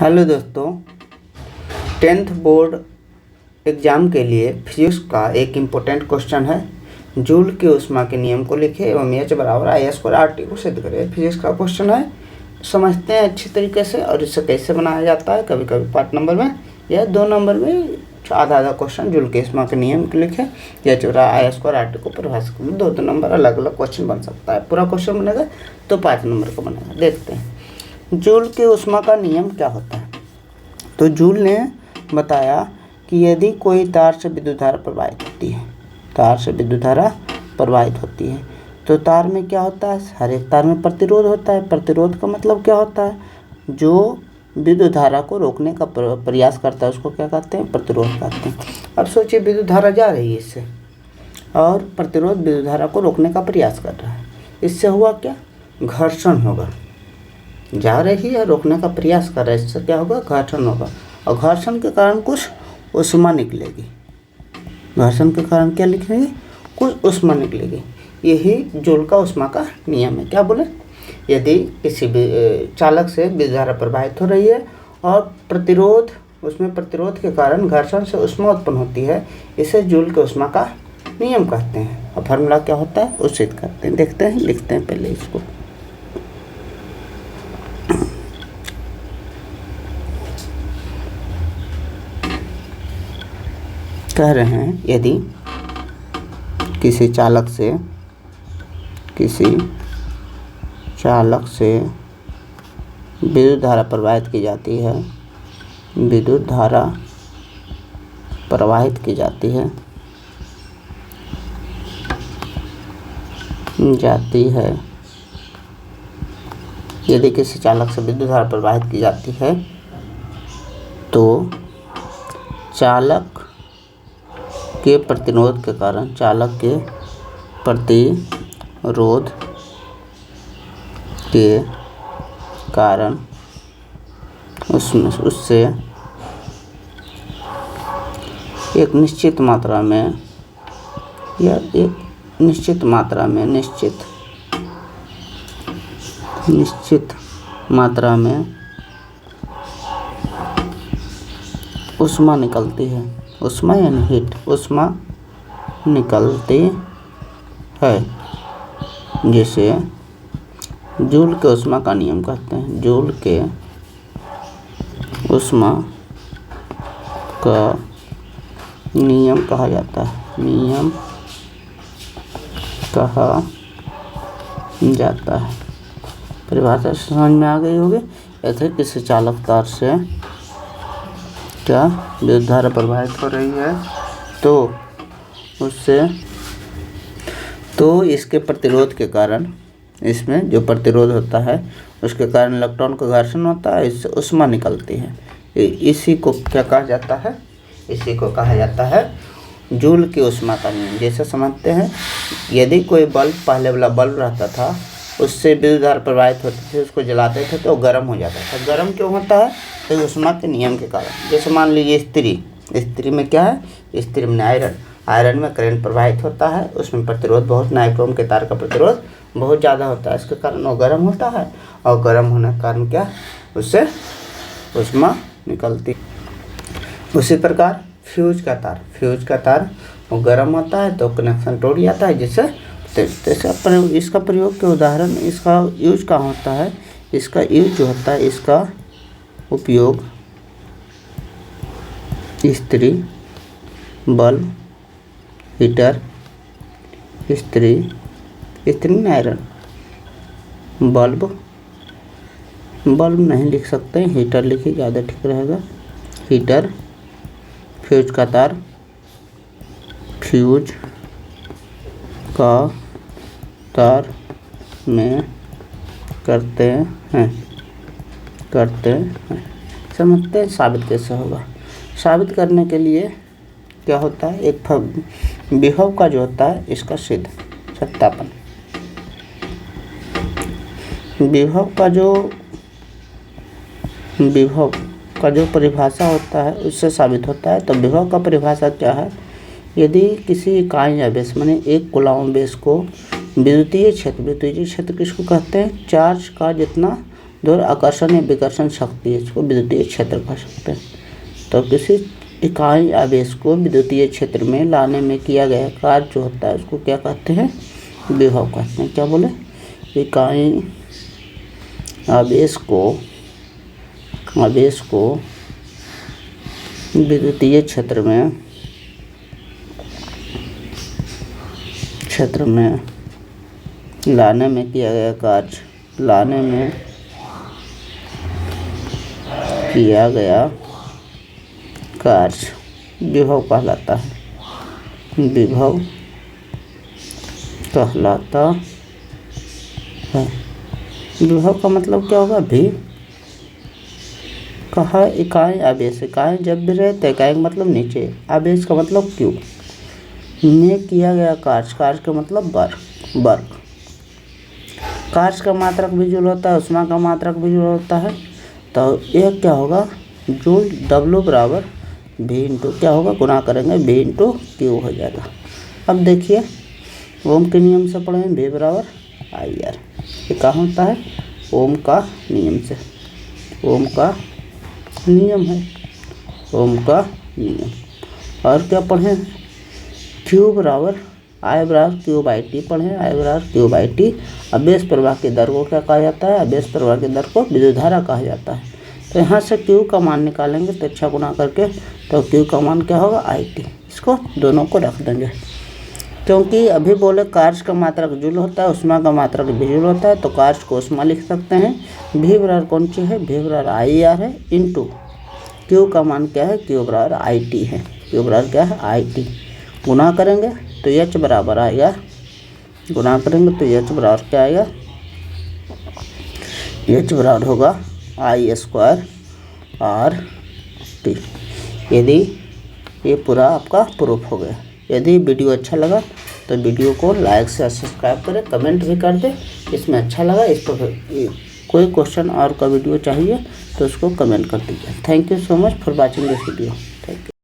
Hello दोस्तों, 10th board exam के लिए फिजिक्स का एक इम्पोर्टेंट क्वेश्चन है। जूल के ऊष्मा के नियम को लिखें एवं H बराबर I स्क्वायर RT को सिद्ध करें। फिजिक्स का क्वेश्चन है, समझते हैं अच्छी तरीके से और इसे कैसे बनाया जाता है। कभी कभी पार्ट नंबर में या 2 नंबर में आधा क्वेश्चन जूल के ऊष्मा के नियम को लिखे H बराबर I स्क्वायर RT को परिभाषित करें। 2 नंबर अलग अलग क्वेश्चन बन सकता है। पूरा क्वेश्चन बनेगा तो 5 नंबर का बनेगा। देखते हैं जूल के ऊष्मा का नियम क्या होता है। तो जूल ने बताया कि यदि कोई तार से विद्युत धारा प्रवाहित होती है तो तार में क्या होता है, हर एक तार में प्रतिरोध होता है। प्रतिरोध का मतलब क्या होता है, जो विद्युत धारा को रोकने का प्रयास करता है उसको क्या कहते हैं, प्रतिरोध कहते हैं। अब सोचिए विद्युत धारा जा रही है इससे और प्रतिरोध विद्युत धारा को रोकने का प्रयास कर रहा है। इससे हुआ क्या, घर्षण होगा। जा रही है, रोकने का प्रयास कर रहा है, इससे क्या होगा, घर्षण होगा। और घर्षण के कारण कुछ ऊष्मा निकलेगी। घर्षण के कारण क्या निकलेगी, कुछ ऊष्मा निकलेगी। यही जूल का ऊष्मा का नियम है। क्या बोले, यदि किसी चालक से विद्युत धारा प्रवाहित हो रही है और प्रतिरोध के कारण घर्षण से ऊष्मा उत्पन्न होती है, इसे जूल के ऊष्मा का नियम कहते हैं। और फार्मूला क्या होता है, उसे सिद्ध करते हैं। देखते हैं, लिखते हैं पहले इसको। कह रहे हैं यदि किसी चालक से विद्युत धारा प्रवाहित की जाती है, यदि किसी चालक से विद्युत धारा प्रवाहित की जाती है तो चालक के प्रतिरोध के कारण उससे एक निश्चित मात्रा में ऊष्मा निकलती है। ऊष्मा यानी हीट, ऊष्मा निकलती है, जिसे जूल के ऊष्मा का नियम कहते हैं। जूल के ऊष्मा का नियम कहा जाता है। परिभाषा समझ में आ गई होगी। ऐसे किसी चालक तार से क्या विद्युत धारा प्रवाहित हो रही है तो इसके प्रतिरोध के कारण, इसमें जो प्रतिरोध होता है उसके कारण इलेक्ट्रॉन का घर्षण होता है, इससे ऊष्मा निकलती है। इसी को क्या कहा जाता है, इसी को कहा जाता है जूल की ऊष्मा का नियम। जैसे समझते हैं, यदि कोई बल्ब, पहले वाला बल्ब रहता था, उससे विद्युत धारा प्रवाहित होती थी, उसको जलाते थे तो गर्म हो जाता था। गर्म क्यों होता है, तो ऊष्मा के नियम के कारण। जैसे मान लीजिए स्त्री में क्या है, स्त्री में आयरन में करंट प्रवाहित होता है, उसमें प्रतिरोध बहुत, नाइक्रोम के तार का प्रतिरोध बहुत ज़्यादा होता है, इसके कारण वो गर्म होता है। और गर्म होने के कारण क्या, उससे ऊष्मा निकलती। उसी प्रकार फ्यूज का तार वो गर्म होता है तो कनेक्शन टूट जाता है, जिससे इसका प्रयोग के उदाहरण, इसका यूज कहाँ होता है, इसका यूज जो होता है, इसका उपयोग इस्त्री, बल्ब, हीटर, इस्त्री में आयरन, बल्ब नहीं लिख सकते, हीटर लिखिए ज़्यादा ठीक रहेगा। हीटर, फ्यूज का तार में करते हैं। समझते हैं साबित कैसे होगा। साबित करने के लिए क्या होता है, एक विभव का जो होता है इसका सत्यापन। विभव का जो परिभाषा होता है उससे साबित होता है। तो विभव का परिभाषा क्या है, यदि किसी इकाई या बेस माने एक कूलॉम बेस को विद्युतीय क्षेत्र किसको कहते हैं, चार्ज का जितना द्वारा आकर्षण या विकर्षण शक्ति, इसको विद्युतीय क्षेत्र कह सकते हैं। तो किसी इकाई आवेश को विद्युतीय क्षेत्र में लाने में किया गया कार्य जो होता है उसको क्या कहते हैं? विभव कहते हैं। क्या बोले? इकाई आवेश को विद्युतीय क्षेत्र में लाने में किया गया कार्य विभव कहलाता है। विभव कहलाता है। विभव का मतलब क्या होगा? भी कहा इकाई आवेश, इकाई जब भी रहे तो इकाई का मतलब नीचे, आवेश का मतलब क्यू में किया गया कार्य का मतलब वर्ग। कार्य का मात्रक भी जूल होता है, उष्मा का मात्रक भी जूल होता है। तो यह क्या होगा? जूल W बराबर V इंटू क्या होगा? गुणा करेंगे V इंटू क्यू हो जाएगा। अब देखिए ओम के नियम से पढ़ें, V बराबर IR। ये क्या होता है? ओम का नियम से, ओम का नियम है, ओम का नियम। और क्या पढ़ें? Q बराबर I बराबर Q/T पढ़ें, I बराबर Q/T। आवेश प्रवाह की दर को क्या कहा जाता है? आवेश प्रवाह की दर को विद्युत धारा कहा जाता है। तो यहाँ से Q का मान निकालेंगे तो अच्छा गुना करके, तो Q का मान क्या होगा? IT। इसको दोनों को रख देंगे, क्योंकि अभी बोले कार्य का मात्रक जूल होता है, उष्मा का मात्रक भी जूल होता है। तो कार्य को उष्मा लिख सकते हैं। V बराबर कौन सी है? V बराबर IR है इंटू Q का मान क्या है? Q बराबर IT है। Q बराबर क्या है? IT। गुना करेंगे तो H बराबर आएगा, गुना करेंगे तो H बराबर क्या आएगा? H बराबर होगा I² RT। यदि ये पूरा आपका प्रूफ हो गया। यदि वीडियो अच्छा लगा तो वीडियो को लाइक से सब्सक्राइब करें, कमेंट भी कर दें इसमें अच्छा लगा। इस पर कोई क्वेश्चन और का वीडियो चाहिए तो उसको कमेंट कर दीजिए। Thank you so much for watching this video. Thank you.